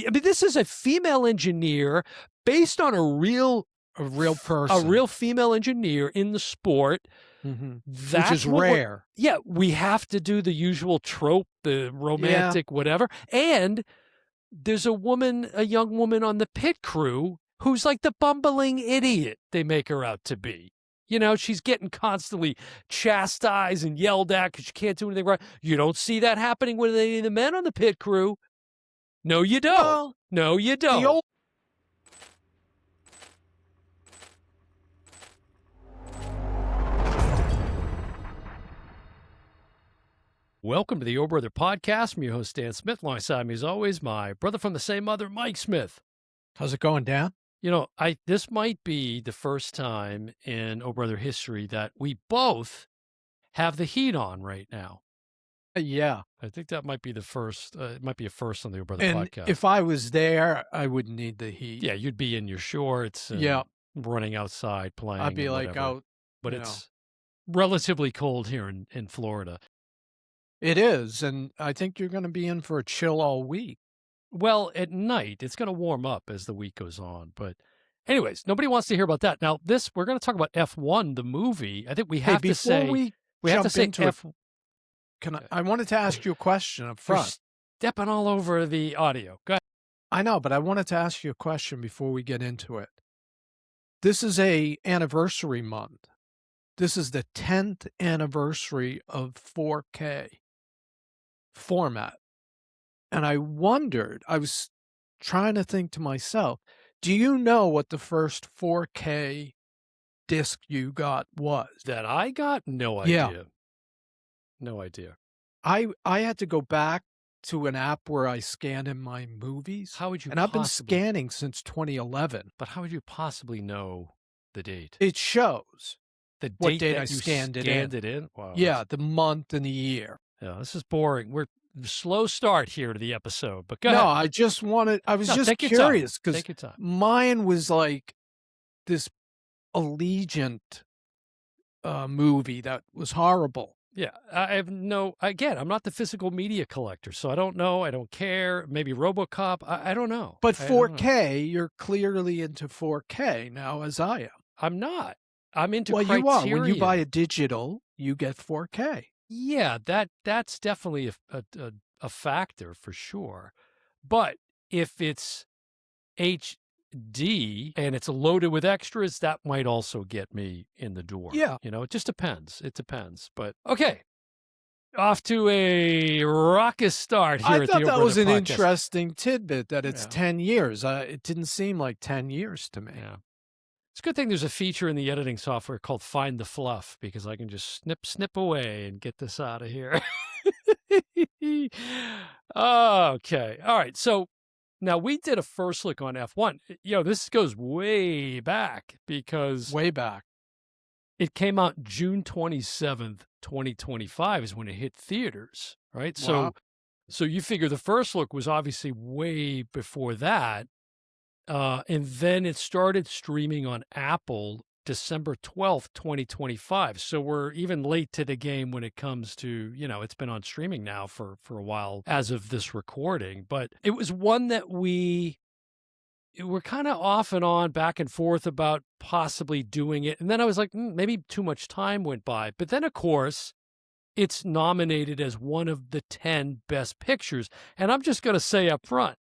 I mean, this is a female engineer based on a real person, a real female engineer in the sport. Which is rare. Yeah, we have to do the usual trope, the romantic whatever. And there's a young woman on the pit crew who's like the bumbling idiot they make her out to be. You know, she's getting constantly chastised and yelled at because she can't do anything right. You don't see that happening with any of the men on the pit crew. No, you don't. Well, no, you don't. Welcome to the O Brother Podcast. I'm your host, Dan Smith. Alongside me, as always, my brother from the same mother, Mike Smith. How's it going, Dan? You know, this might be the first time in O Brother history that we both have the heat on right now. Yeah. I think that might be the first. It might be a first on the O Brother And Podcast. if I was there, I wouldn't need the heat. Yeah, you'd be in your shorts and running outside playing. I'd be like whatever. out. But it's relatively cold here in Florida. It is, and I think you're going to be in for a chill all week. Well, at night, it's going to warm up as the week goes on. But anyways, nobody wants to hear about that. Now, we're going to talk about F1, the movie. I think we have to say... we have to say I wanted to ask you a question up front. You're stepping all over the audio. Go ahead. I know, but I wanted to ask you a question before we get into it. This is a anniversary month. This is the 10th anniversary of 4K format. And I was trying to think to myself, do you know what the first 4K disc you got was? That I got? No idea. Yeah. No idea. I had to go back to an app where I scanned in my movies. How would you I've been scanning since 2011. But how would you possibly know the date? It shows. What date I scanned it in. Wow. Yeah, the month and the year. Yeah, this is boring. We're slow start here to the episode, but go ahead. No, I was just curious because mine was like this Allegiant movie that was horrible. Yeah, I'm not the physical media collector, so I don't know. I don't care. Maybe RoboCop. I don't know. But 4K, you're clearly into 4K now, as I am. I'm not. I'm into Criterion. You are. When you buy a digital, you get 4K. Yeah, that's definitely a factor for sure. But if it's HD and it's loaded with extras, that might also get me in the door. Yeah. You know, it just depends. It depends. But okay. Off to a raucous start here at the O Brother Podcast. I thought that was an interesting tidbit that it's 10 years. It didn't seem like 10 years to me. Yeah. It's a good thing there's a feature in the editing software called Find the Fluff, because I can just snip away and get this out of here. Okay. All right. So now we did a first look on F1. You know, this goes way back because... Way back. It came out June 27th, 2025 is when it hit theaters, right? Wow. So you figure the first look was obviously way before that. And then it started streaming on Apple December 12th, 2025. So we're even late to the game when it comes to, you know, it's been on streaming now for a while as of this recording. But it was one that we're kind of off and on, back and forth about possibly doing it. And then I was like, maybe too much time went by. But then, of course, it's nominated as one of the 10 best pictures. And I'm just going to say up front,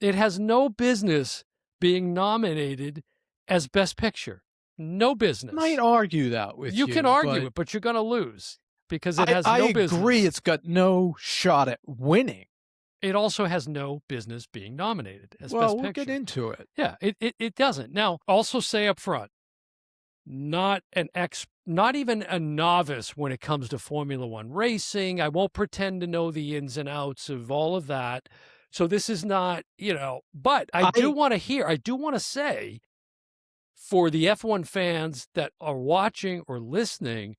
it has no business being nominated as Best Picture. No business. I might argue that with you. You can argue it, but you're going to lose because it has no business. I agree it's got no shot at winning. It also has no business being nominated as Best Picture. Well, we'll get into it. Yeah, it doesn't. Now, also say up front, not even a novice when it comes to Formula One racing. I won't pretend to know the ins and outs of all of that. So this is not, you know, but I do want to say for the F1 fans that are watching or listening,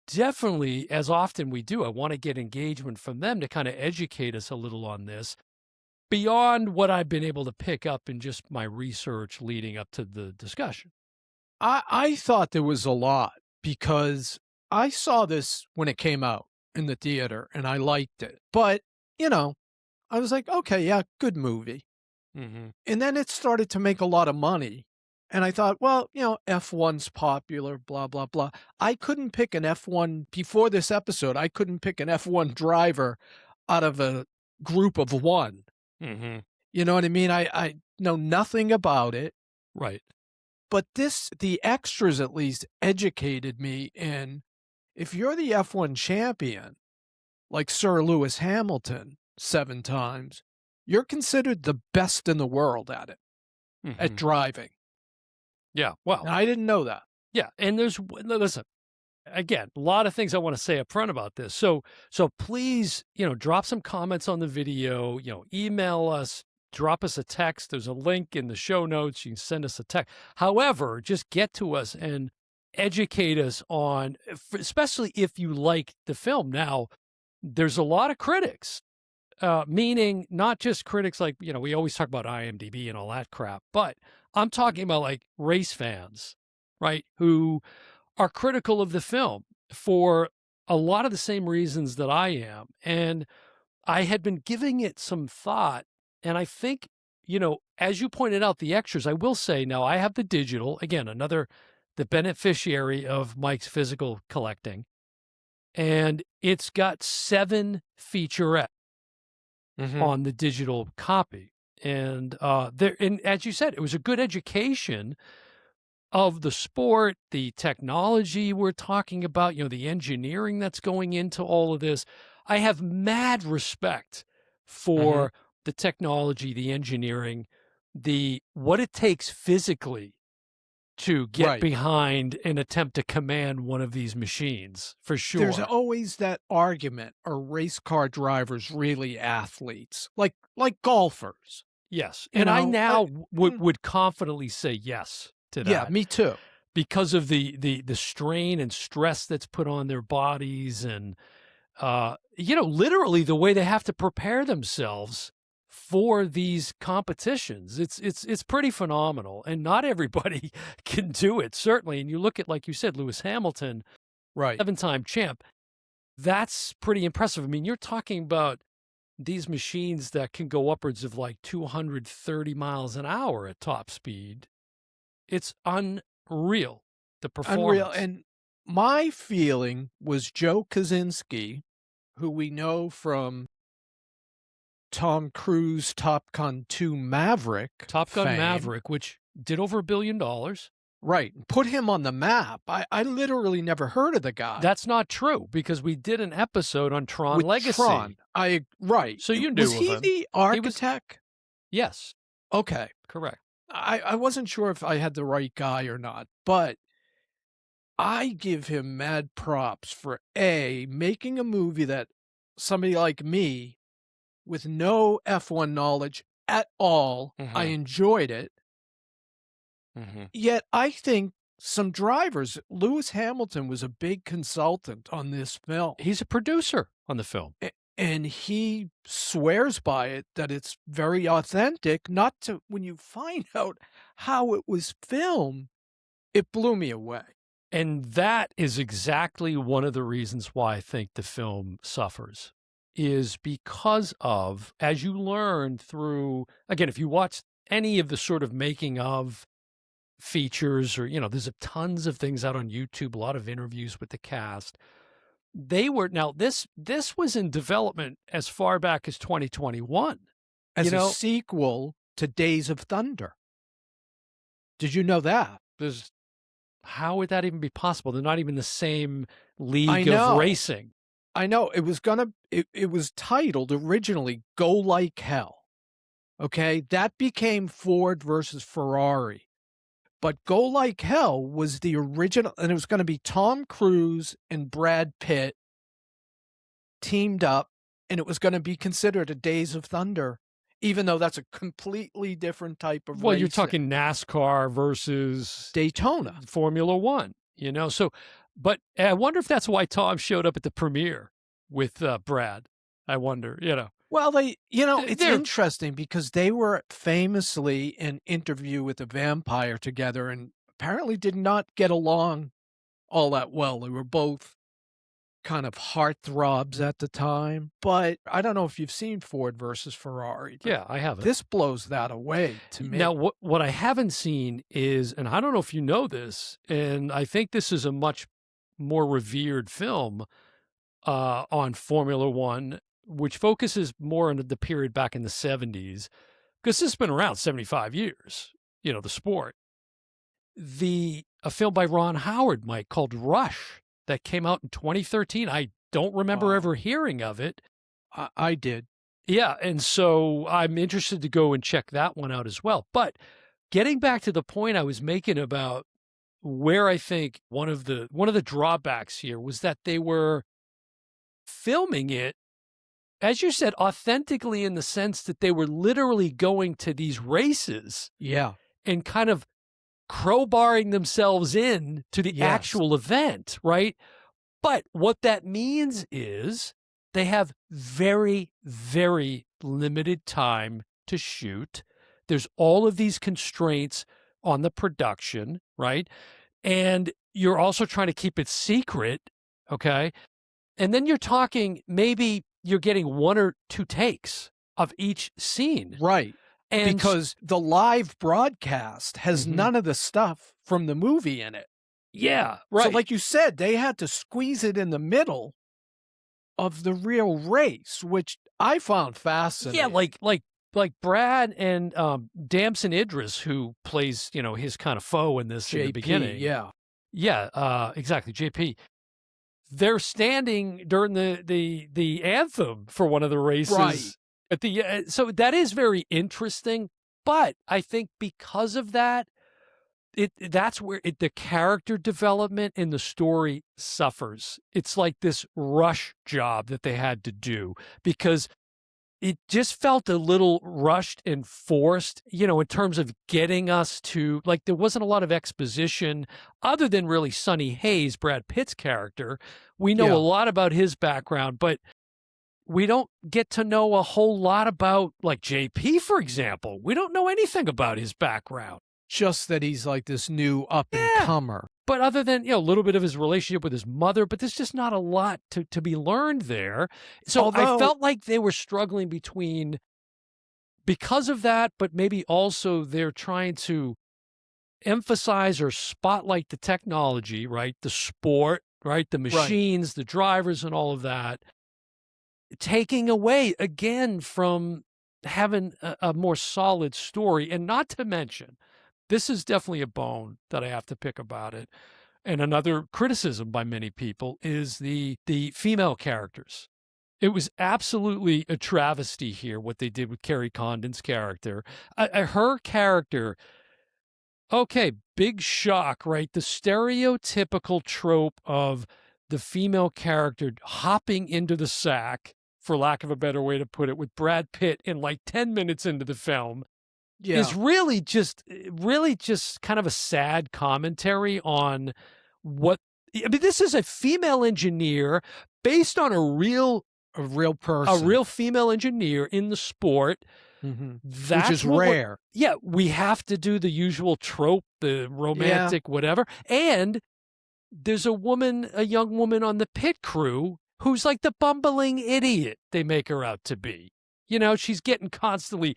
definitely, as often we do, I want to get engagement from them to kind of educate us a little on this beyond what I've been able to pick up in just my research leading up to the discussion. I thought there was a lot because I saw this when it came out in the theater and I liked it. But, you know, I was like, okay, yeah, good movie. Mhm. And then it started to make a lot of money. And I thought, well, F1's popular, blah, blah, blah. I couldn't pick an F1 before this episode. I couldn't pick an F1 driver out of a group of one. Mhm. You know what I mean? I know nothing about it, Right. but the extras at least educated me in if you're the F1 champion, like Sir Lewis Hamilton 7 times, you're considered the best in the world at Mhm. driving. Yeah. Well, And I didn't know that. yeah, and listen, again, a lot of things I want to say up front about this. So please, drop some comments on the video, email us, drop us a text. There's a link in the show notes. You can send us a text. However, just get to us and educate us on, especially if you like the film. Now, there's a lot of critics, meaning not just critics like, we always talk about IMDb and all that crap, but I'm talking about like race fans, right? Who are critical of the film for a lot of the same reasons that I am. And I had been giving it some thought. And I think, as you pointed out, the extras, I will say now I have the digital, again, the beneficiary of Mike's physical collecting. And it's got 7 featurettes Mhm. on the digital copy. And and as you said, it was a good education of the sport, the technology we're talking about, the engineering that's going into all of this. I have mad respect Mhm. for the technology, the engineering, the what it takes physically to get Right. behind and attempt to command one of these machines, for There's sure. always that argument, are race car drivers really athletes? Like golfers, Yes, you and I know? now would Mm, would confidently say yes to yeah, that me too. because of the strain and stress that's put on their bodies and literally the way they have to prepare themselves for these competitions. It's pretty phenomenal, and not everybody can do it, certainly. And you look at, like you said, Lewis Hamilton, Right. 7-time champ. That's pretty impressive. I mean, you're talking about these machines that can go upwards of like 230 miles an hour at top speed. It's unreal, the Unreal, performance. and my feeling was Joe Kosinski, who we know from Tom Cruise Top Gun 2 Maverick Top Gun fame. Maverick, which did over $1 billion. Right, put him on the map. I literally never heard of the guy. That's not true because we did an episode on Tron With Legacy, Tron, right. so you Was knew of he him. the He was architect? Yes, Okay. correct. I wasn't sure if I had the right guy or not, but I give him mad props for A, making a movie that somebody like me with no F1 knowledge at all, I Mhm, enjoyed it. mhm. Yet I think some drivers, Lewis Hamilton was a big consultant on this film. He's a producer on the film. And he swears by it that it's very authentic. Not to when you find out how it was filmed, it blew me away. And that is exactly one of the reasons why I think the film suffers, is because of, as you learn through, again, if you watch any of the sort of making of features or, there's tons of things out on YouTube, a lot of interviews with the cast. They were, now this was in development as far back as 2021. You As a know, sequel to Days of Thunder. Did you know that? there's how would that even be possible? They're not even the same I league of know. racing. I know. It was titled originally Go Like Hell. Okay? That became Ford versus Ferrari. But Go Like Hell was the original, and it was gonna be Tom Cruise and Brad Pitt teamed up, and it was gonna be considered a Days of Thunder, even though that's a completely different type of Well, you're racing. talking NASCAR versus Daytona. Formula One, so, but I wonder if that's why Tom showed up at the premiere with Brad. I wonder. Well, it's They're interesting because they were famously in Interview with the Vampire together and apparently did not get along all that well. They were both kind of heartthrobs at the time, but I don't know if you've seen Ford versus Ferrari, but Yeah, I haven't. this blows that away to Now, me. what I haven't seen is, and I don't know if you know this, and I think this is a much more revered film on Formula One, which focuses more on the period back in the 70s, because this has been around 75 years, the sport. A film by Ron Howard, Mike, called Rush, that came out in 2013. I don't remember Wow. ever hearing of it. I did. Yeah, and so I'm interested to go and check that one out as well. But getting back to the point I was making about where I think one of the drawbacks here was that they were filming it, as you said, authentically, in the sense that they were literally going to these races Yeah. and kind of crowbarring themselves in to the Yes. actual event, right? But what that means is they have very, very limited time to shoot. There's all of these constraints on the production, right? And you're also trying to keep it secret, okay? And then you're talking, maybe you're getting 1 or 2 takes of each scene. Right. And Because the live broadcast has Mhm. none of the stuff from the movie in it. yeah, right. So like you said, they had to squeeze it in the middle of the real race, which I found fascinating. Yeah, like Brad and Damson Idris, who plays, his kind of foe in this in the JP, beginning. yeah. Yeah, exactly, JP. They're standing during the anthem for one of the races. Right. At the so that is very interesting, but I think because of that, that's where the character development in the story suffers. It's like this rush job that they had to do, because it just felt a little rushed and forced, in terms of getting us to, like, there wasn't a lot of exposition other than really Sonny Hayes, Brad Pitt's character. We know Yeah. a lot about his background, but we don't get to know a whole lot about, like, JP, for example. We don't know anything about his background. Just that he's like this new up-and-comer. But other than, a little bit of his relationship with his mother, but there's just not a lot to be learned there. So I Although- felt like they were struggling because of that, but maybe also they're trying to emphasize or spotlight the technology, right? The sport, right? The machines, the drivers, and all of that, taking away again from having a more solid story. And not to mention, this is definitely a bone that I have to pick about it. And another criticism by many people is the female characters. It was absolutely a travesty here, what they did with Kerry Condon's character. Her character, okay, big shock, right? The stereotypical trope of the female character hopping into the sack, for lack of a better way to put it, with Brad Pitt in like 10 minutes into the film, Yeah. is really just kind of a sad commentary on what, I mean, this is a female engineer based on a real person. female engineer in the sport. Mhm. That's Which is what rare. Yeah, we have to do the usual trope, the romantic whatever. And there's a young woman on the pit crew who's like the bumbling idiot they make her out to be. She's getting constantly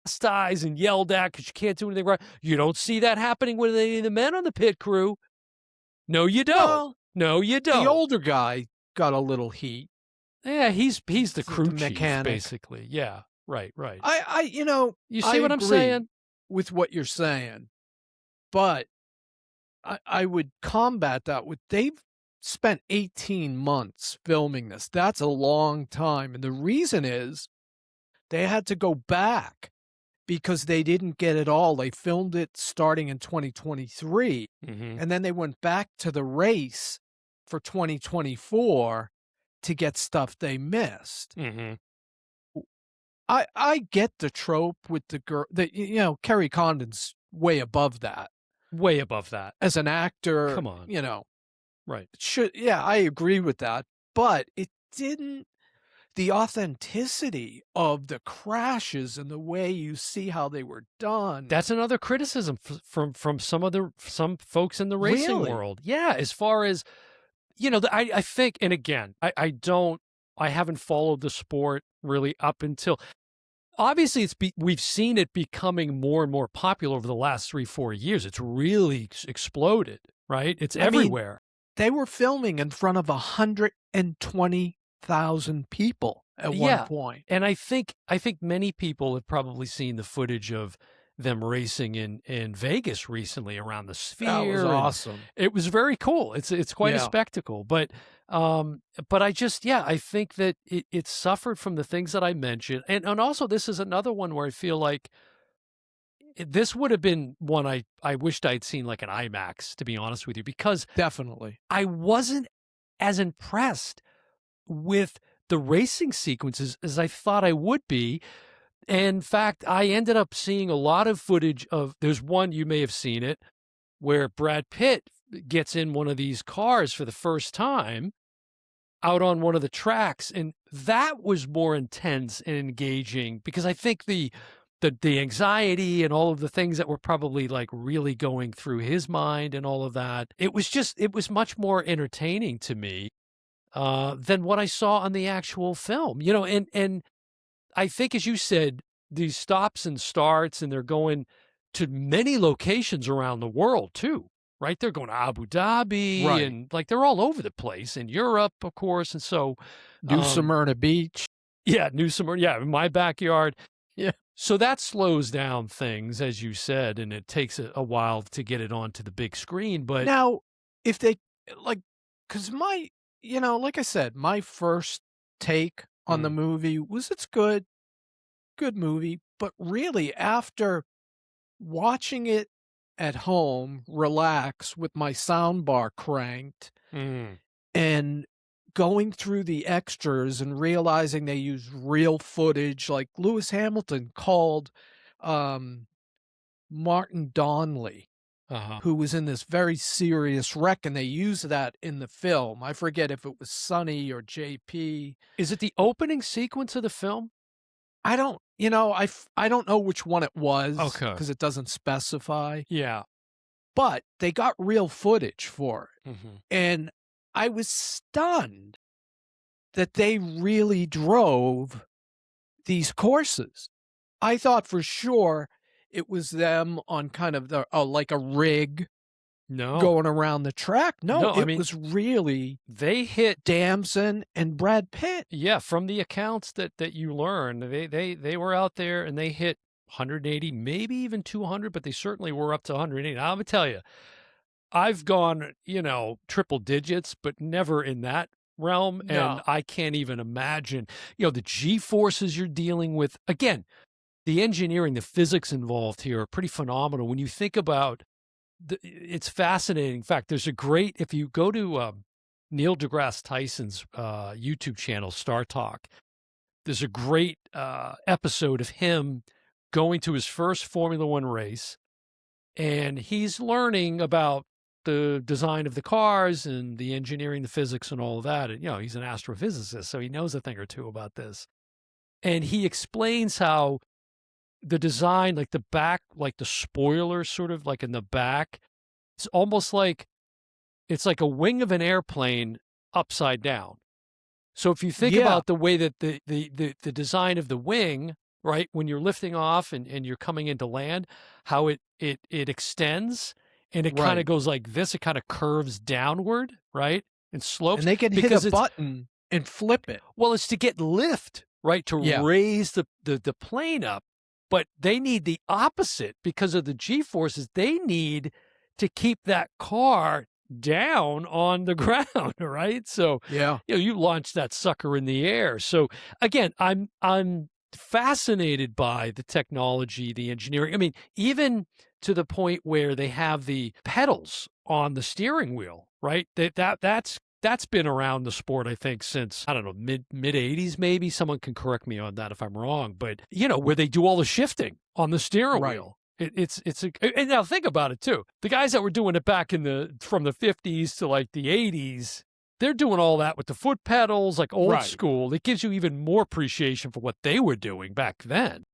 chastised and yelled at because she can't do anything right. You don't see that happening with any of the men on the pit crew. No, you don't. Well, No, you don't. the older guy got a little heat. Yeah, he's the crew the chief, mechanic. basically. Yeah, right. You see what I'm agree saying? with what you're saying, but I would combat that with they've spent 18 months filming this. That's a long time. And the reason is they had to go back because they didn't get it all. They filmed it starting in 2023, Mhm. and then they went back to the race for 2024 to get stuff they missed. Mhm. I get the trope with the girl that, Kerry Condon's way above that Way above that. as an actor. Come on. Right. I agree with that, but it didn't. The authenticity of the crashes and the way you see how they were done. That's another criticism from some folks in the racing Really? world. Yeah, as far as I think, and again, I haven't followed the sport really up until obviously we've seen it becoming more and more popular over the last 3, 4 years. It's really exploded, right? It's I mean, everywhere. they were filming in front of 120,000 people at one Yeah, point. and I think many people have probably seen the footage of them racing in Vegas recently around the That was Sphere, and awesome. it was very cool. It's quite a Yeah, spectacle, but I just I think that it suffered from the things that I mentioned, and also this is another one where I feel like this would have been one I wished I'd seen like an IMAX, to be honest with you, because definitely. I wasn't as impressed with the racing sequences as I thought I would be. In fact, I ended up seeing a lot of footage of there's one, you may have seen it, where Brad Pitt gets in one of these cars for the first time out on one of the tracks, and that was more intense and engaging because I think the anxiety and all of the things that were probably like really going through his mind and all of that, it was much more entertaining to me than what I saw on the actual film. And I think, as you said, these stops and starts, and they're going to many locations around the world too, right? They're going to Abu Dhabi, Right. and like they're all over the place, in Europe, of course. And so, New um, Smyrna Beach. yeah, New Summer, yeah, in my backyard. Yeah. So that slows down things, as you said, and it takes a while to get it onto the big screen. But Now, if they like, because like I said, my first take on the mm, movie was it's good, good movie. But really, after watching it at home, relax with my sound bar cranked, mm, and going through the extras and realizing they used real footage, like Lewis Hamilton called um, Martin Donnelly, uh-huh. who was in this very serious wreck, and they used that in the film. I forget if it was Sonny or JP. Is it the opening sequence of the film? I don't, I don't know which one it was Okay. because it doesn't specify, Yeah. but they got real footage for it. Hmm. And I was stunned that they really drove these courses. I thought for sure it was them on kind of like a rig No, going around the track. No, no. I it mean, was really they hit. Damson and Brad Pitt. Yeah, from the accounts that you learn, they were out there and they hit 180, maybe even 200, but they certainly were up to 180. I'm gonna tell you, I've gone, triple digits, but never in that realm, and No. I can't even imagine, the G forces you're dealing with. Again, the engineering, the physics involved here are pretty phenomenal. When you think about, it's fascinating. In fact, there's a great if you go to Neil deGrasse Tyson's YouTube channel, Star Talk. There's a great episode of him going to his first Formula One race, and he's learning about the design of the cars and the engineering, the physics, and all of that. And, he's an astrophysicist, so he knows a thing or two about this. And he explains how the design, like the back, like the spoiler, sort of like in the back, it's almost like it's like a wing of an airplane upside down. So if you think Yeah, about the way that the design of the wing, right, when you're lifting off and you're coming into land, how it extends and it kind of right. goes like this, it kind of curves downward, right? And slopes And they can hit a because it's button and flip it. well, it's to get lift, right? To Yeah. raise the plane up. But they need the opposite because of the G forces. They need to keep that car down on the ground, right? So, Yeah. you launch that sucker in the air. So again, I'm fascinated by the technology, the engineering. I mean, even to the point where they have the pedals on the steering wheel, right? That's been around the sport, I think, since I don't know mid '80s. Maybe someone can correct me on that if I'm wrong. But where they do all the shifting on the steering Right. wheel. And now think about it too. The guys that were doing it back from the '50s to like the '80s, they're doing all that with the foot pedals, like old Right. school. It gives you even more appreciation for what they were doing back then.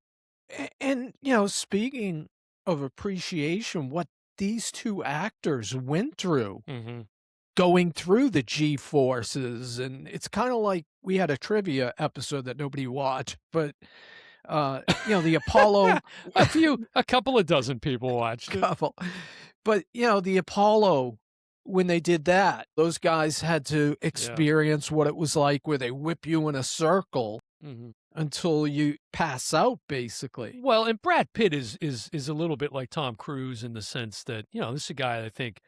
And, speaking of appreciation, what these two actors went through Mm-hmm. going through the G-forces, and it's kinda like we had a trivia episode that nobody watched, but, the Apollo A couple of dozen people watched it. couple. But, the Apollo, when they did that, those guys had to Yeah. experience what it was like where they whip you in a circle Mhm. until you pass out, basically. Well, and Brad Pitt is a little bit like Tom Cruise in the sense that, this is a guy I think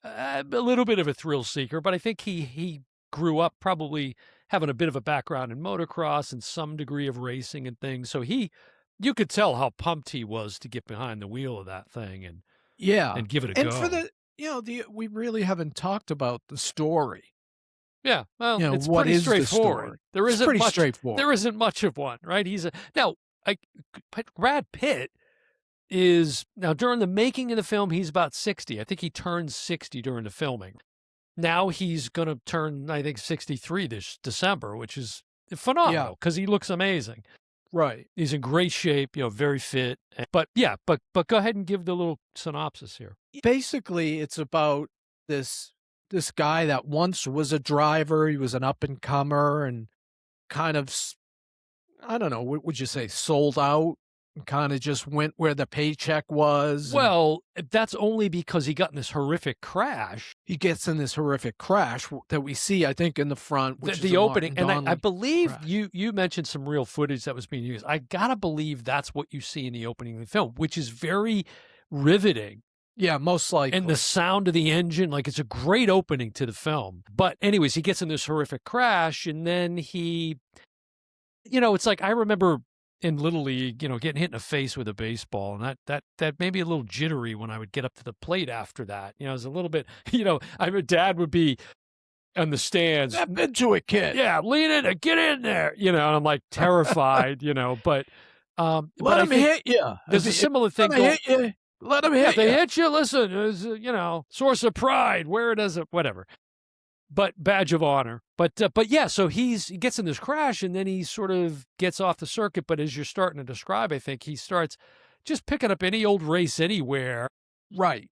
a little bit of a thrill seeker, but I think he grew up probably having a bit of a background in motocross and some degree of racing and things. So you could tell how pumped he was to get behind the wheel of that thing Yeah. and give it a And go. for we really haven't talked about the story. Yeah, well, it's What pretty is the straightforward. story? There It's isn't pretty much. straightforward. There isn't much of one, right? But Brad Pitt is now during the making of the film, he's about 60. I think he turned 60 during the filming. Now he's going to turn, I think, 63 this December, which is phenomenal because he looks amazing. Right. He's in great shape, very fit. But go ahead and give the little synopsis here. Basically, it's about this guy that once was a driver. He was an up-and-comer and kind of, I don't know, what would you say, sold out? Kind of just went where the paycheck was. Well, that's only because he got in this horrific crash. He gets in this horrific crash that we see, I think, in the front, which is The opening, Martin and I Donnelly believe crash. you mentioned some real footage that was being used. I gotta believe that's what you see in the opening of the film, which is very riveting. Yeah, most likely. And the sound of the engine, like it's a great opening to the film. But anyways, he gets in this horrific crash, and then it's like I remember in Little League, getting hit in the face with a baseball, and that made me a little jittery when I would get up to the plate after that. It was a little bit, Dad would be on the stands. Step into it, kid. Yeah, lean in and get in there, and I'm like terrified, but Let him hit you. There's a similar thing Let him hit you. Let him hit if they you. hit you, listen, it's, source of pride, where it is, whatever. But badge of honor. But yeah, so he gets in this crash and then he sort of gets off the circuit. But as you're starting to describe, I think he starts just picking up any old race anywhere. Right.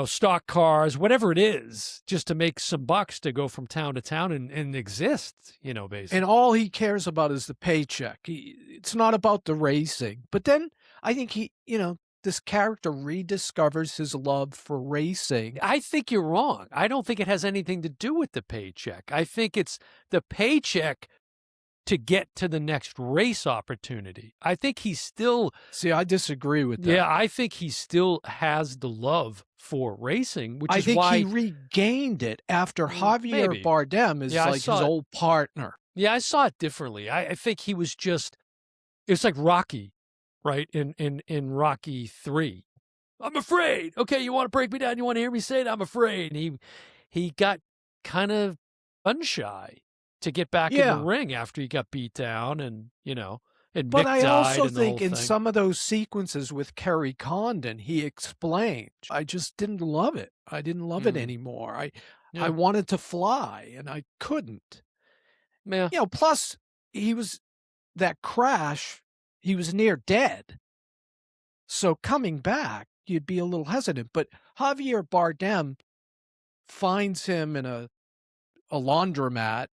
Stock cars, whatever it is, just to make some bucks to go from town to town and exist, basically. And all he cares about is the paycheck. It's not about the racing. But then I think this character rediscovers his love for racing. I think you're wrong. I don't think it has anything to do with the paycheck. I think it's the paycheck to get to the next race opportunity. I think he still... See, I disagree with that. Yeah, I think he still has the love for racing, which is why... I think he regained it after Javier maybe. Bardem is like his old partner. Yeah, I saw it differently. I think he was just... It's like Rocky, right? In Rocky 3. I'm afraid. Okay, you want to break me down? You want to hear me say it? I'm afraid. And he got kind of gun-shy to get back in the ring after he got beat down and and But Mick I died also and the think whole in thing. some of those sequences with Kerry Condon, he explained, I just didn't love it. I didn't love it anymore. I wanted to fly and I couldn't. Yeah. Plus that crash, he was near dead. So coming back, you'd be a little hesitant. But Javier Bardem finds him in a laundromat.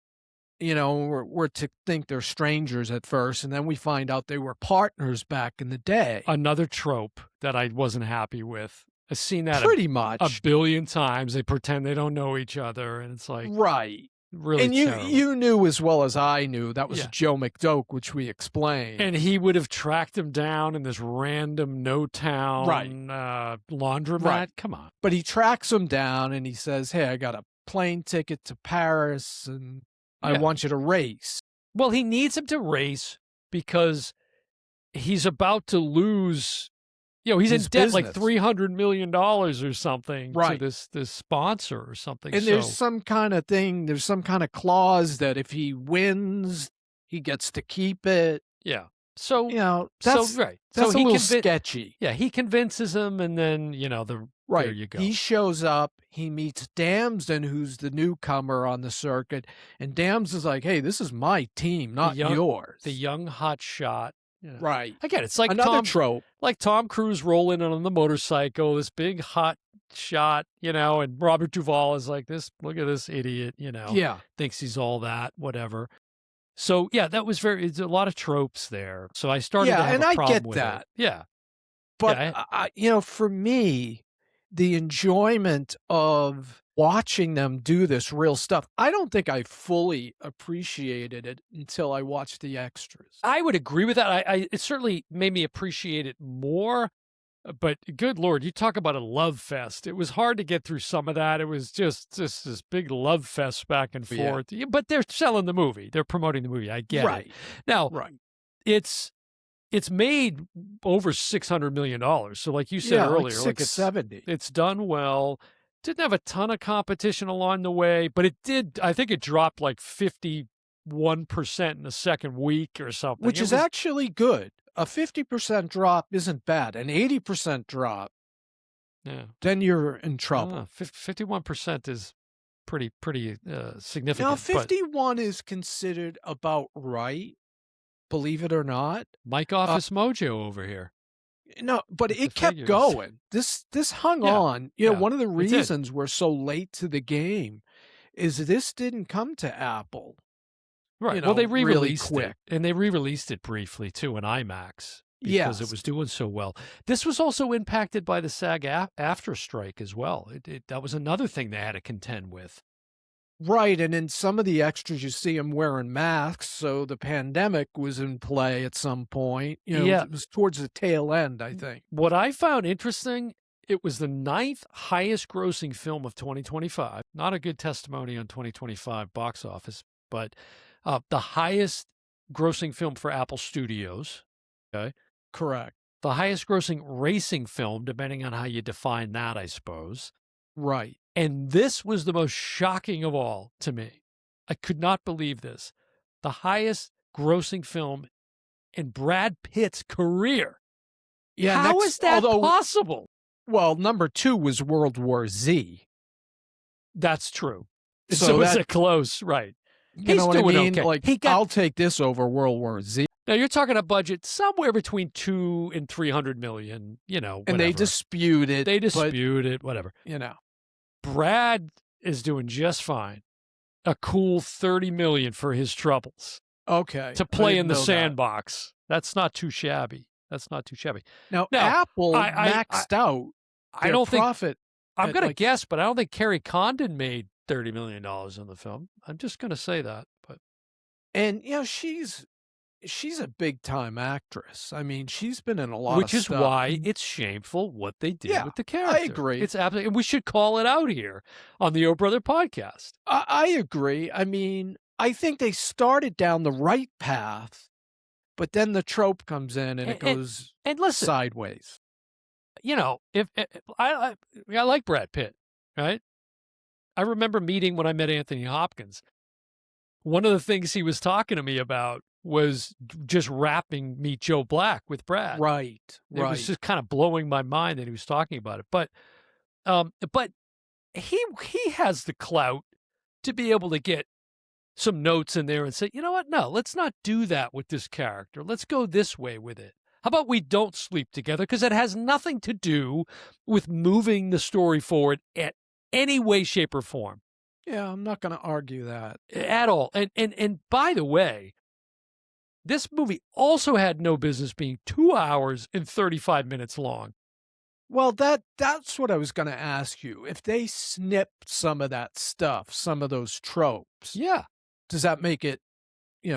We're to think they're strangers at first, and then we find out they were partners back in the day. Another trope that I wasn't happy with. I've seen that pretty much a billion times. They pretend they don't know each other, and it's like right. Really, and terrible. you knew as well as I knew that was Joe McDoke, which we explained. And he would have tracked him down in this random no-town laundromat. Right. Come on. But he tracks him down, and he says, "Hey, I got a plane ticket to Paris, and I want you to race." Well, he needs him to race because he's about to lose. He's his in debt business. like $300 million or something Right. to this sponsor or something. And there's some kind of thing, there's some kind of clause that if he wins, he gets to keep it. Yeah. So, that's right. That's so a he little sketchy. Yeah, he convinces him, and then, right. there you go. He shows up, he meets Damson, who's the newcomer on the circuit, and Damson's like, "Hey, this is my team, not yours." The young hot shot. Right. Again, it's like another trope. Like Tom Cruise rolling on the motorcycle, this big hot shot, and Robert Duvall is like look at this idiot, Yeah. thinks he's all that, whatever. So yeah, that was it's a lot of tropes there. So I started to Yeah, have and a I problem get with that. it. Yeah. But, Yeah. for me, the enjoyment of watching them do this real stuff, I don't think I fully appreciated it until I watched the extras. I would agree with that. It certainly made me appreciate it more. But good Lord, you talk about a love fest. It was hard to get through some of that. It was just this big love fest back and Yeah. forth. But they're selling the movie. They're promoting the movie. I get it. Right. Now, Right. it's made over $600 million. So like you said Yeah, like earlier, like 670. it's done well. Didn't have a ton of competition along the way, but it did. I think it dropped like 51% in the second week or something. Which is actually good. A 50% drop isn't bad. An 80% drop, yeah. then you're in trouble. 51% is pretty significant. Now, but 51 is considered about right, believe it or not. Mike Office Mojo over here. No, but With the it kept figures. going. This hung Yeah, on. yeah, One of the did. reasons we're so late to the game is this didn't come to Apple. Right. Well, they really re-released quick. it, and they re-released it briefly too in IMAX because Yes. it was doing so well. This was also impacted by the SAG-AFTRA strike as well. That was another thing they had to contend with. Right, and in some of the extras, you see them wearing masks, so the pandemic was in play at some point. Yeah. It was towards the tail end, I think. What I found interesting, it was the 9th highest grossing film of 2025. Not a good testimony on 2025 box office, but the highest grossing film for Apple Studios. Okay. Correct. The highest grossing racing film, depending on how you define that, I suppose. Right. And this was the most shocking of all to me. I could not believe this. The highest grossing film in Brad Pitt's career. Yeah. How is that possible? Well, number 2 was World War Z. That's true. So So is that- it close? Right. You He's know what I doing mean? okay. Like, He got- I'll take this over World War Z. Now you're talking a budget somewhere between 2 and 300 million, And they whatever. dispute it. They but, dispute it, whatever. Brad is doing just fine. A cool 30 million for his troubles Okay. to I play didn't in the know that. sandbox. That's not too shabby. Now, Now, Apple I- maxed out I their don't think profit. I'm at, going to like- guess, but I don't think Carrie Condon made $30 million on the film. I'm just going to say that. But And, she's a big-time actress. I mean, she's been in a lot which of is stuff. why it's shameful what they did Yeah, with the character. agree. It's absolutely, and we should call it out here on the O Brother podcast. I agree. I mean, I think they started down the right path, but then the trope comes in and it goes And listen, sideways. if I like Brad Pitt, right? I remember meeting when I met Anthony Hopkins. One of the things he was talking to me about was just rapping Meet Joe Black with Brad. Right. It was just kind of blowing my mind that he was talking about it. But he has the clout to be able to get some notes in there and say, you know what? No, let's not do that with this character. Let's go this way with it. How about we don't sleep together? Because it has nothing to do with moving the story forward at any way, shape, or form. Yeah, I'm not going to argue that. At all. And by the way, this movie also had no business being 2 hours and 35 minutes long. Well, that's what I was going to ask you. If they snipped some of that stuff, some of those tropes, Yeah. does that make it,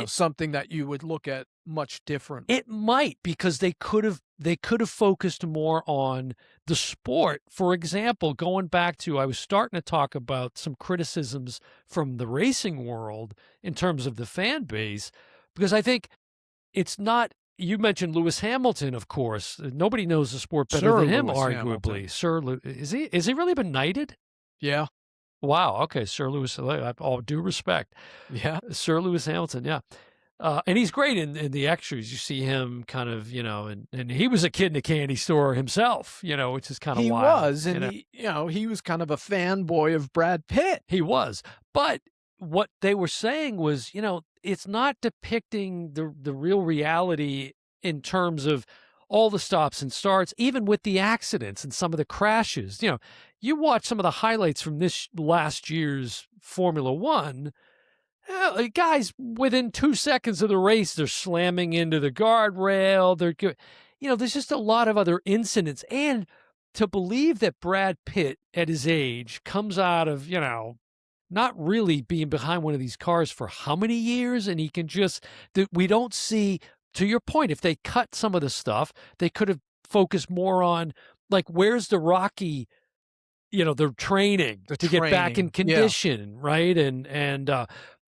something that you would look at much different? It might, because they could have focused more on the sport. For example, going back to, I was starting to talk about some criticisms from the racing world in terms of the fan base, because I think it's not, you mentioned Lewis Hamilton, of course. Nobody knows the sport better Sir than him, Lewis arguably. Hamilton. Is he really been knighted? Yeah. Wow. Okay. Sir Lewis, all due respect. Yeah. Sir Lewis Hamilton. Yeah. And he's great in the extras. You see him kind of, and he was a kid in a candy store himself, which is kind of He wild. was, and he was kind of a fanboy of Brad Pitt. He was. But what they were saying was, it's not depicting the real reality in terms of all the stops and starts, even with the accidents and some of the crashes. you watch some of the highlights from this last year's Formula One, guys, within 2 seconds of the race, they're slamming into the guardrail. There's just a lot of other incidents. And to believe that Brad Pitt at his age comes out of, not really being behind one of these cars for how many years, and he can just, that we don't see, to your point, if they cut some of the stuff, they could have focused more on, like, where's the Rocky, the training to get back in condition, right? And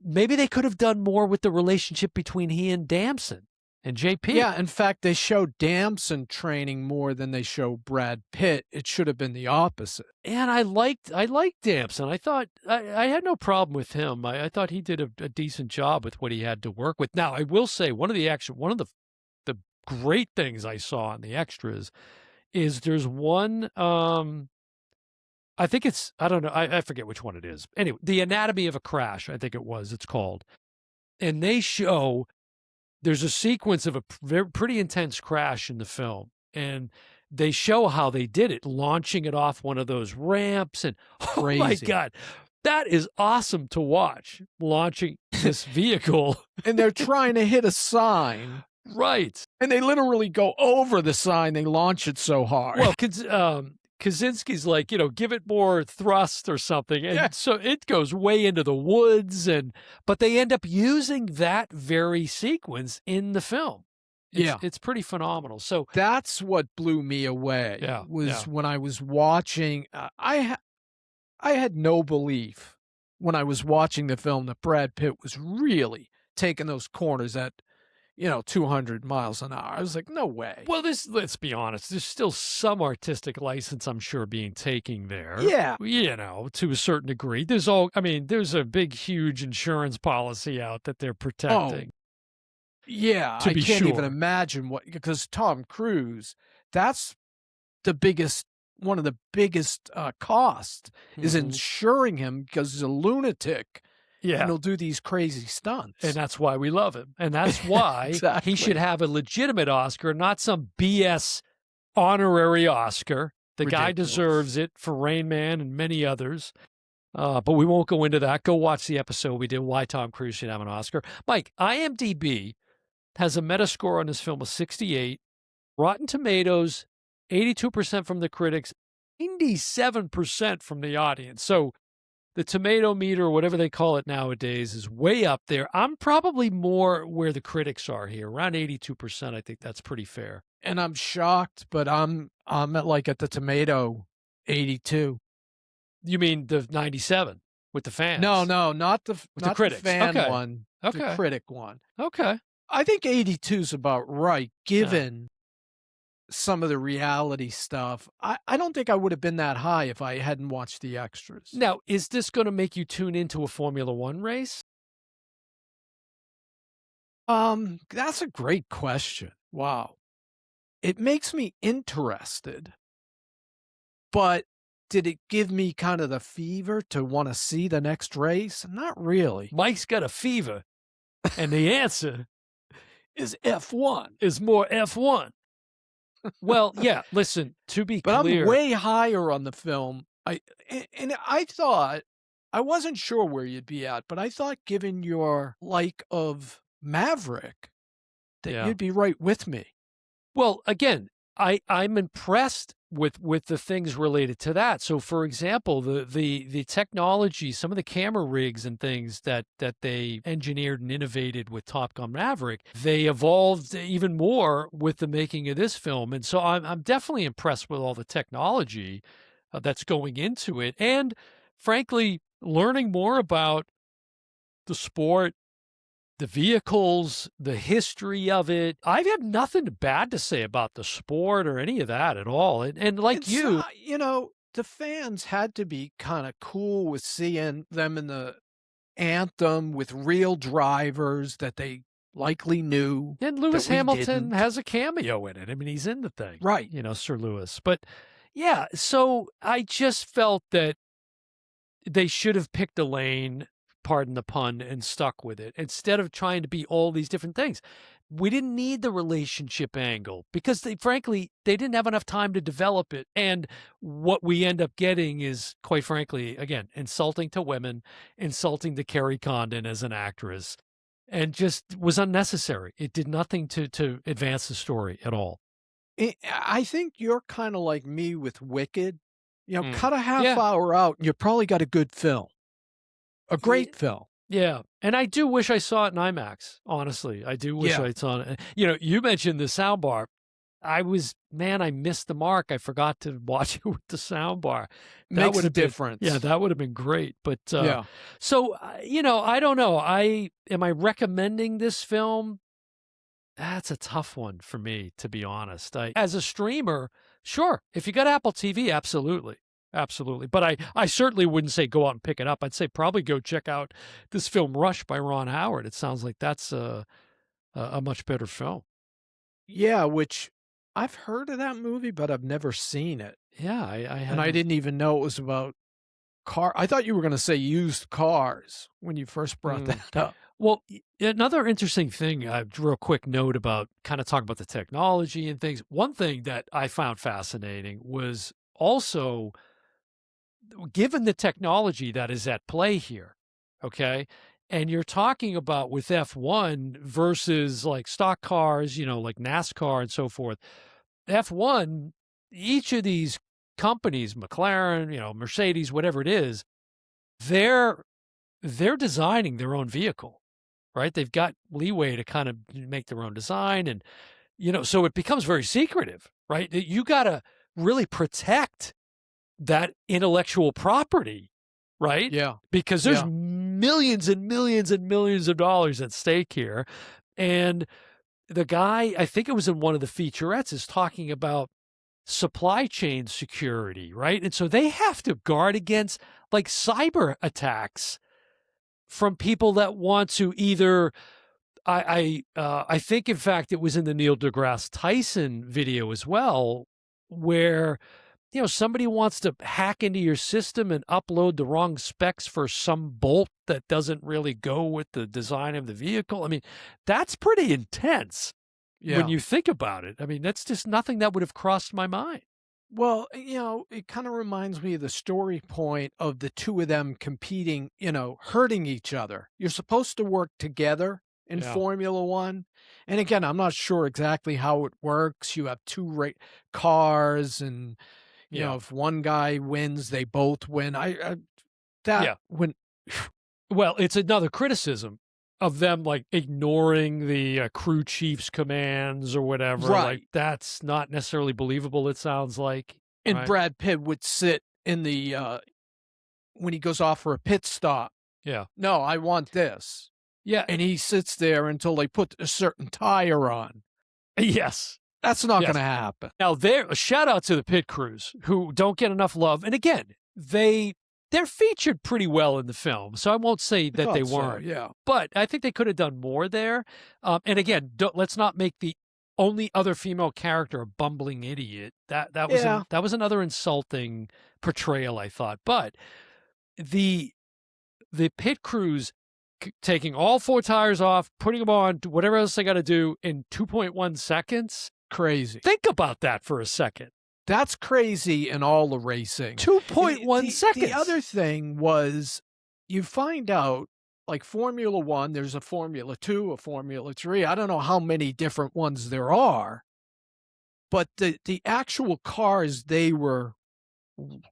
maybe they could have done more with the relationship between he and Damson and JP. Yeah, in fact, they show Damson training more than they show Brad Pitt. It should have been the opposite. And I liked Damson. I thought I had no problem with him. I thought he did a decent job with what he had to work with. Now, I will say one of the great things I saw in the extras is there's one. I think I don't know. I forget which one it is. Anyway, The Anatomy of a Crash, I think it's called. And they show there's a sequence of a pretty intense crash in the film. And they show how they did it, launching it off one of those ramps. And Crazy. Oh my God, that is awesome to watch, launching this vehicle. And they're trying to hit a sign. Right. And they literally go over the sign. They launch it so hard. Well, Kaczynski's like, give it more thrust or something. And so it goes way into the woods, but they end up using that very sequence in the film. It's pretty phenomenal. So that's what blew me away. When I was watching, I had no belief when I was watching the film that Brad Pitt was really taking those corners at 200 miles an hour. I was like, no way. Well, let's be honest, there's still some artistic license, I'm sure, being taken there. Yeah. To a certain degree. There's a big, huge insurance policy out that they're protecting. Oh, yeah. I can't even imagine because Tom Cruise, that's one of the biggest costs is insuring him because he's a lunatic. Yeah. And he'll do these crazy stunts. And that's why we love him. And that's why Exactly. he should have a legitimate Oscar, not some BS honorary Oscar. The guy deserves it for Rain Man and many others. But we won't go into that. Go watch the episode we did, Why Tom Cruise Should Have an Oscar. Mike, IMDb has a Metascore on this film of 68. Rotten Tomatoes, 82% from the critics, 97% from the audience. So the tomato meter, or whatever they call it nowadays, is way up there. I'm probably more where the critics are here, around 82%. I think that's pretty fair. And I'm shocked, but I'm at the tomato 82. You mean the 97 with the fans? No, not the critics. The fan one. Okay. The critic one. Okay. I think 82 is about right, given some of the reality stuff. I don't think I would have been that high if I hadn't watched the extras. Now, is this going to make you tune into a Formula One race? That's a great question. Wow. It makes me interested, but did it give me kind of the fever to want to see the next race? Not really. Mike's got a fever, and the answer is F1. Is more F1. Well, yeah, listen, to be clear. But I'm way higher on the film. I thought, I wasn't sure where you'd be at, but I thought given your like of Maverick, that you'd be right with me. Well, again, I'm impressed with the things related to that. So, for example, the technology, some of the camera rigs and things that they engineered and innovated with Top Gun Maverick, they evolved even more with the making of this film. And so I'm definitely impressed with all the technology that's going into it. And frankly, learning more about the sport, the vehicles, the history of it. I've had nothing bad to say about the sport or any of that at all. And like the fans had to be kind of cool with seeing them in the anthem with real drivers that they likely knew. And Lewis Hamilton has a cameo in it. I mean, he's in the thing. Right. Sir Lewis. But yeah, so I just felt that they should have picked a lane, pardon the pun, and stuck with it instead of trying to be all these different things. we didn't need the relationship angle because frankly, they didn't have enough time to develop it. And what we end up getting is, quite frankly, again, insulting to women, insulting to Carrie Condon as an actress, and just was unnecessary. It did nothing to advance the story at all. I think you're kinda like me with Wicked. Mm. Cut a half Yeah. hour out, and you probably got a good film, a Ye great film. Yeah, and I do wish I saw it in IMAX, honestly. I do wish Yeah. I saw it. You mentioned the soundbar. I missed the mark. I forgot to watch it with the soundbar. That Makes would a have been difference. that would have been great. But, Yeah. so, I don't know. Am I recommending this film? That's a tough one for me, to be honest. As a streamer, sure. If you got Apple TV, absolutely. Absolutely. But I certainly wouldn't say go out and pick it up. I'd say probably go check out this film Rush by Ron Howard. It sounds like that's a much better film. Yeah, which I've heard of that movie, but I've never seen it, Yeah, I and I hadn't. didn't even know it was about I thought you were gonna say used cars when you first brought Mm. that up. Well, another interesting thing, real quick note about kind of talk about the technology and things. One thing that I found fascinating was also given the technology that is at play here, okay? And you're talking about with F1 versus like stock cars, like NASCAR and so forth. F1, each of these companies, McLaren, Mercedes, whatever it is, they're designing their own vehicle, right? They've got leeway to kind of make their own design and so it becomes very secretive, right? You got to really protect that intellectual property, right? Yeah, Because there's yeah. millions and millions and millions of dollars at stake here. And the guy, I think it was in one of the featurettes, is talking about supply chain security, right? And so they have to guard against like cyber attacks from people that want to either I think in fact it was in the Neil deGrasse Tyson video as well, where somebody wants to hack into your system and upload the wrong specs for some bolt that doesn't really go with the design of the vehicle. I mean, that's pretty intense when Yeah. you think about it. I mean, that's just nothing that would have crossed my mind. Well, it kinda reminds me of the story point of the 2 of them competing, hurting each other. You're supposed to work together in Yeah. Formula 1, and again, I'm not sure exactly how it works. You have 2 cars and, Yeah. if one guy wins, they both win. That Yeah. when Well, it's another criticism of them, like, ignoring the, crew chief's commands or whatever, like, Right. that's not necessarily believable, it sounds like, And right? Brad Pitt would sit in the, when he goes off for a pit stop, Yeah. "No, I want this." Yeah, And he sits there until they put a certain tire on. yes, That's not yes. gonna happen. Now a shout out to the pit crews who don't get enough love, and again, they're featured pretty well in the film, so I won't say I that they thought so, weren't, yeah. but I think they could have done more there, and again, let's not make the only other female character a bumbling idiot. Yeah. That was another insulting portrayal, I thought, but the pit crews taking all 4 tires off, putting them on, whatever else they gotta do in 2.1 seconds. Crazy. Think about that for a second. That's crazy in all the racing. 2.1 seconds. The other thing was you find out, like Formula 1, there's a Formula 2, a Formula 3. I don't know how many different ones there are, but the actual cars they were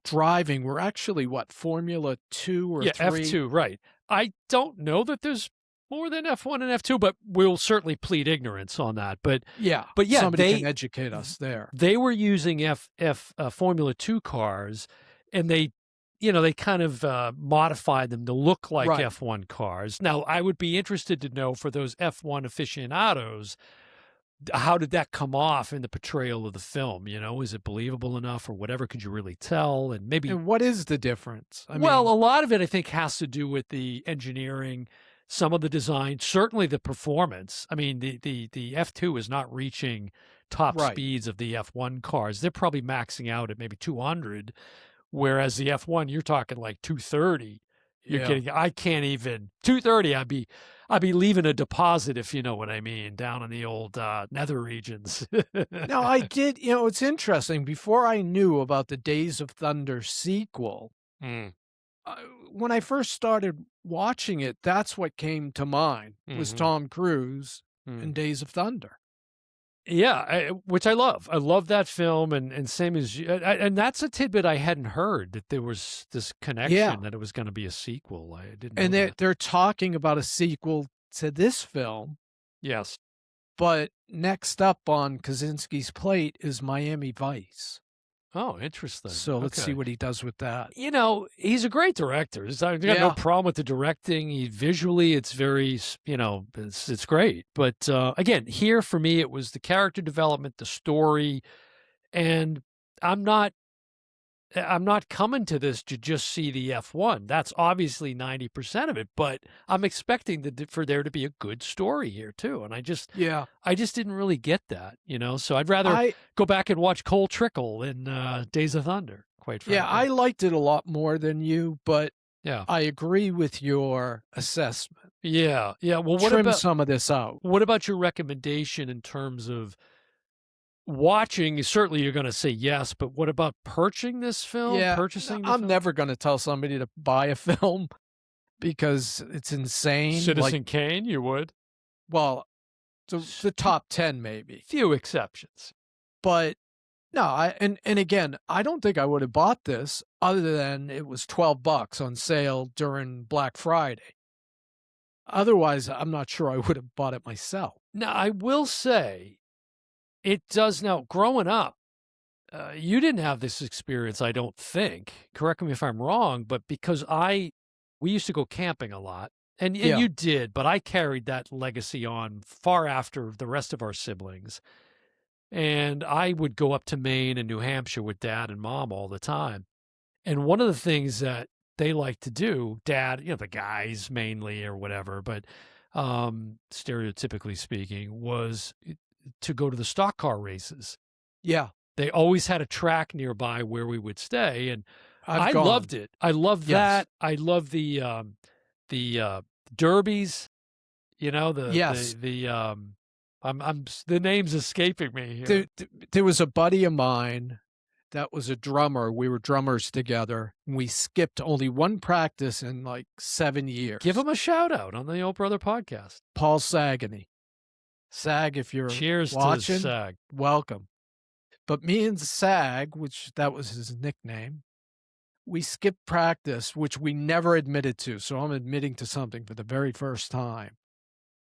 driving were actually what, Formula 2 or Yeah, 3? F2, right. I don't know that there's more than F1 and F2, but we'll certainly plead ignorance on that. But Yeah. yeah, Somebody can educate us there. they were using Formula 2 cars, and they kind of modified them to look like Right. F1 cars. Now, I would be interested to know for those F1 aficionados, how did that come off in the portrayal of the film? Is it believable enough or whatever? Could you really tell? And maybe And what is the difference? I well, mean, a lot of it, I think, has to do with the engineering, some of the design, certainly the performance. I mean, the F2 is not reaching top Right. speeds of the F1 cars. They're probably maxing out at maybe 200, whereas the F1, you're talking like 230. You're Yeah. kidding. I can't even 2:30. I'd be leaving a deposit, if you know what I mean, down in the old nether regions. Now I did, it's interesting. Before I knew about the Days of Thunder sequel, Mm, uh, when I first started watching it, that's what came to mind was mhm, Tom Cruise mm. and Days of Thunder. Yeah, which I love. I love that film, and same as you, and that's a tidbit I hadn't heard, that there was this Yeah. connection, that it was going to be a sequel. I didn't know And they're that. they're talking about a sequel to this film, Yes. but next up on Kaczynski's plate is Miami Vice. Oh, interesting. So let's see Okay. what he does with that. He's a great director. I've got no Yeah. problem with the directing. Visually, it's very, it's great. But again, here for me, it was the character development, the story, and I'm not I'm not coming to this to just see the F1. That's obviously 90% of it, but I'm expecting for there to be a good story here too. And Yeah. I just didn't really get that, So I'd rather I go back and watch Cole Trickle in Days of Thunder, quite yeah, I frankly. liked it a lot more than you, but Yeah. I agree with your assessment. Yeah. Yeah. Well, Trim some of this out. what about your recommendation in terms of watching? Certainly you're going to say yes, but what about purchasing this film? Yeah, Purchasing the I'm film? never gonna tell somebody to buy a film because it's insane. Like, Citizen Kane, you would. well, the top 10 maybe. Few exceptions. But no, and again, I don't think I would have bought this other than it was $12 on sale during Black Friday. Otherwise, I'm not sure I would have bought it myself. Now, I will say it does now. Growing up, you didn't have this experience, I don't think. Correct me if I'm wrong, but because we used to go camping a lot, and Yeah. you did, but I carried that legacy on far after the rest of our siblings. And I would go up to Maine and New Hampshire with dad and mom all the time. And one of the things that they like to do, dad, the guys mainly or whatever, but stereotypically speaking, was to go to the stock car races. Yeah, They always had a track nearby where we would stay, and I've I gone. loved it. I loved Yes. that. I love the derbies. The Yes. the name's escaping me here. There was a buddy of mine that was a drummer. We were drummers together, and we skipped only one practice in like 7 years. Give him a shout out on the Old Brother podcast. Paul Sagany. Sag, if you're Cheers watching, to Sag. welcome. But me and Sag, which that was his nickname, we skipped practice, which we never admitted to. So I'm admitting to something for the very first time.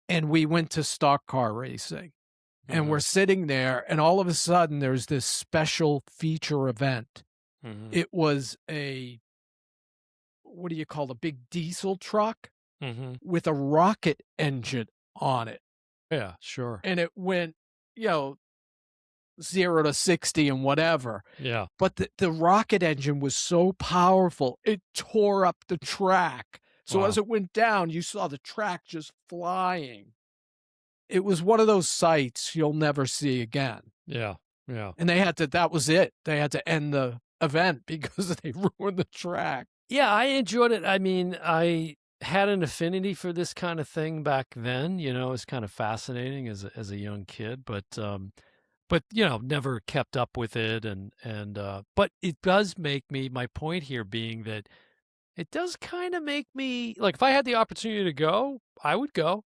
And we went to stock car racing. And Mhm. we're sitting there, and all of a sudden there's this special feature event. Mhm. It was what do you call a big diesel truck Mhm. with a rocket engine on it. Yeah, sure. And it went, 0 to 60 and whatever. Yeah. But the rocket engine was so powerful, it tore up the track. So Wow. as it went down, you saw the track just flying. It was one of those sights you'll never see again. Yeah. Yeah. And that was it. They had to end the event because they ruined the track. Yeah, I enjoyed it. I mean, I had an affinity for this kind of thing back then. It's kind of fascinating as a young kid, but never kept up with it, but it does make me, my point here being that it does kind of make me like, if I had the opportunity to go, I would go.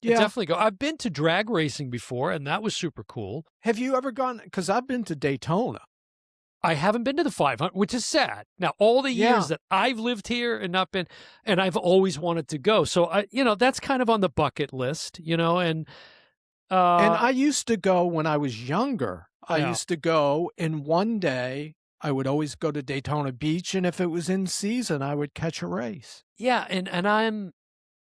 I'd Yeah. definitely go. I've been to drag racing before, and that was super cool. Have you ever gone? Because I've been to Daytona. I haven't been to the 500, which is sad. Now, all the Yeah. years that I've lived here and not been, and I've always wanted to go. So that's kind of on the bucket list, and I used to go when I was younger. I Yeah. used to go, and one day I would always go to Daytona Beach, and if it was in season, I would catch a race. yeah, and I'm,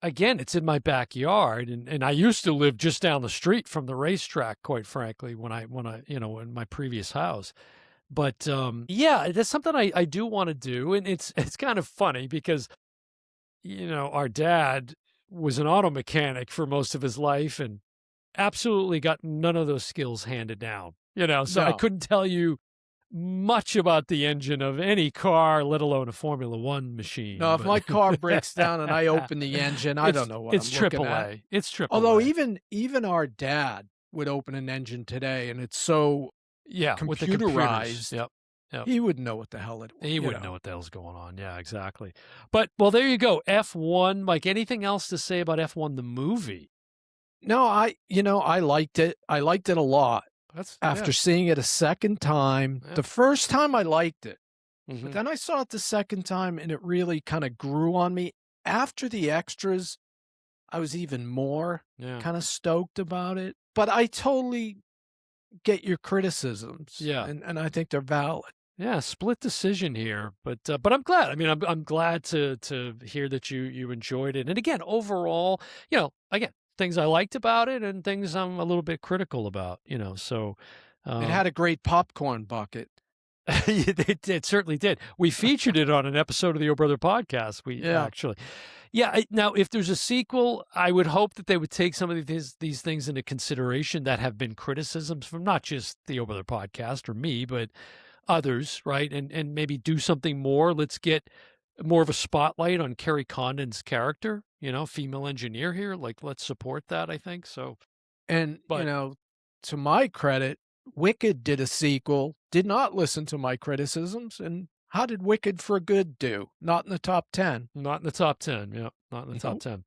again, it's in my backyard, and I used to live just down the street from the racetrack, quite frankly, when I in my previous house. But yeah, that's something I do want to do, and it's kind of funny because our dad was an auto mechanic for most of his life, and absolutely got none of those skills handed down. So I No. couldn't tell you much about the engine of any car, let alone a Formula One machine. No, if but my car breaks down and I open the engine, I don't know what it's I'm looking at. AAA. It's Although AAA. even our dad would open an engine today, and it's so Yeah, with the computers. computerized, Yep. Yep. he wouldn't know what the hell it was. He you wouldn't know. know what the hell's going on. Yeah, exactly. But well, there you go. F1. Mike, anything else to say about F1 the movie? No, I liked it. I liked it a lot. That's After seeing it a second time, Yeah. the first time I liked it, Mhm. but then I saw it the second time and it really kind of grew on me. After the extras, I was even more Yeah. kind of stoked about it. But I totally get your criticisms. Yeah. And I think they're valid. Yeah, split decision here, but I'm glad. I mean, I'm glad to hear that you enjoyed it. And again, overall, again, things I liked about it and things I'm a little bit critical about. So It had a great popcorn bucket. it certainly did. We featured it on an episode of the O Brother podcast. Actually, yeah. Now, if there's a sequel, I would hope that they would take some of these things into consideration that have been criticisms from not just the O Brother podcast or me, but others, right? And maybe do something more. Let's get more of a spotlight on Kerry Condon's character, female engineer here. Like, let's support that, I think. So, And, But- to my credit, Wicked did a sequel, did not listen to my criticisms. And how did Wicked for Good do? Not in the top 10. not in the top 10. Yeah, not in the top Nope. 10.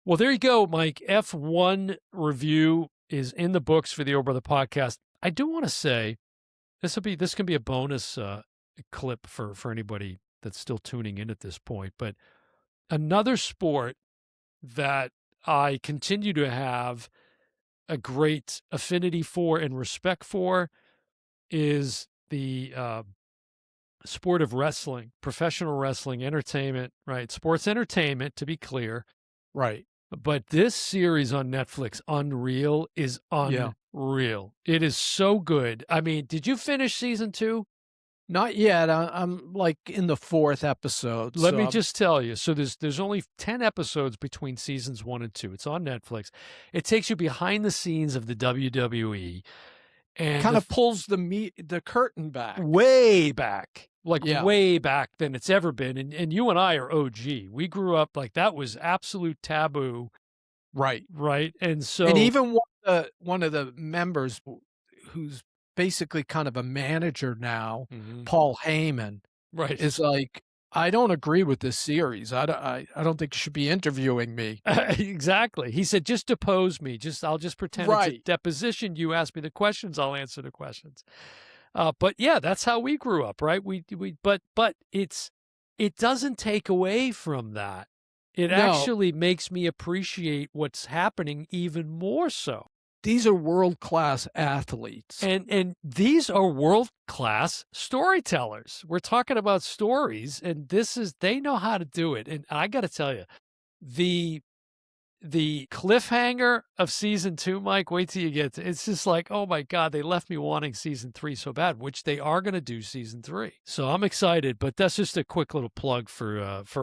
Well, there you go, Mike. F1 review is in the books for the O Brother podcast. I do want to say this can be a bonus clip for anybody that's still tuning in at this point. But another sport that I continue to have a great affinity for and respect for is the sport of wrestling, professional wrestling, entertainment, right? Sports entertainment, to be clear. Right. But this series on Netflix, Unreal, is Yeah. unreal. It is so good. I mean, did you finish season 2? Not yet. I'm like in the 4th episode. Let so me I'm- just tell you. So there's only 10 episodes between seasons 1 and 2. It's on Netflix. It takes you behind the scenes of the WWE and kind of pulls the curtain back. way back, like Yeah. way back than it's ever been. And you and I are OG. We grew up like that was absolute taboo, Right. right? And so And even one of the members who's basically kind of a manager now, Mhm. Paul Heyman, right. is like, I don't agree with this series. I don't think you should be interviewing me. Exactly. He said, just depose me. I'll just pretend it's a Right. deposition. You ask me the questions, I'll answer the questions. But yeah, that's how we grew up, right? But it doesn't take away from that. It No. actually makes me appreciate what's happening even more so. These are world-class athletes. And these are world-class storytellers. We're talking about stories, and they know how to do it. And I got to tell you, the cliffhanger of season 2, Mike, wait till you get to it's just like, oh my God, they left me wanting season 3 so bad, which they are going to do season 3. So I'm excited, but that's just a quick little plug for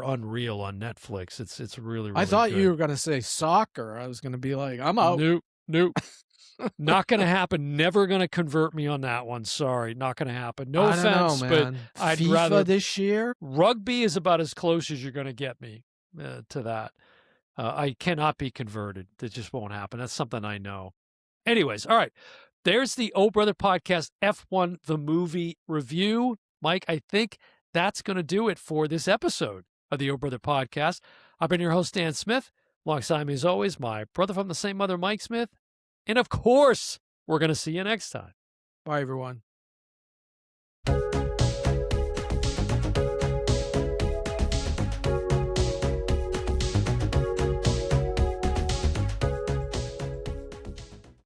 Unreal on Netflix. It's really, really I thought good. you were going to say soccer. I was going to be like, I'm out. Nope. Not going to happen. Never going to convert me on that one. Sorry, not going to happen. No I don't offense, know, but man. I'd FIFA rather this year. rugby is about as close as you're going to get me to that. I cannot be converted. That just won't happen. That's something I know. Anyways, all right. There's the O Brother Podcast F1 the movie review. Mike, I think that's going to do it for this episode of the O Brother Podcast. I've been your host, Dan Smith. Alongside me, as always, my brother from the same mother, Mike Smith. And of course, we're going to see you next time. Bye, everyone.